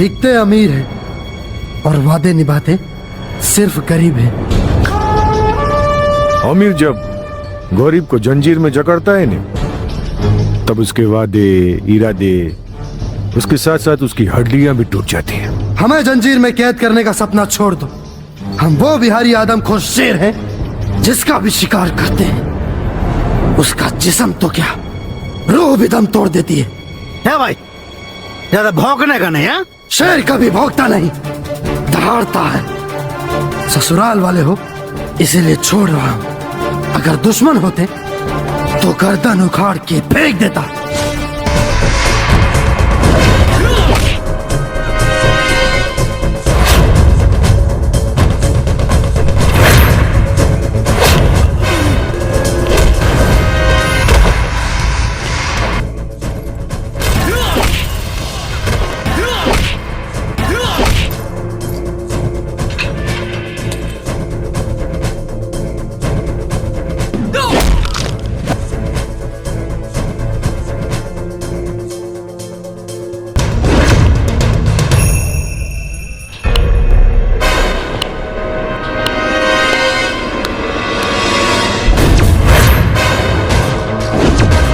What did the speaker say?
बिकते अमीर हैं और वादे निभाते सिर्फ गरीब हैं। अमीर जब गरीब को जंजीर में जकड़ता है ना, तब उसके वादे इरादे, उसके साथ साथ उसकी हड्डियां भी टूट जाती हैं। हमें जंजीर में कैद करने का सपना छोड़ दो। हम वो बिहारी आदमखोर शेर हैं जिसका भी शिकार करते हैं। उसका जिस्म तो क्या, रूह भी दम तोड़ देती है। क्या भाई, ज्यादा भौंकने का नहीं है? शेर कभी भौंकता नहीं, दहाड़ता है। ससुराल वाले हो इसीलिए छोड़ रहा हूं, अगर दुश्मन होते तो गर्दन उखाड़ के फेंक देता।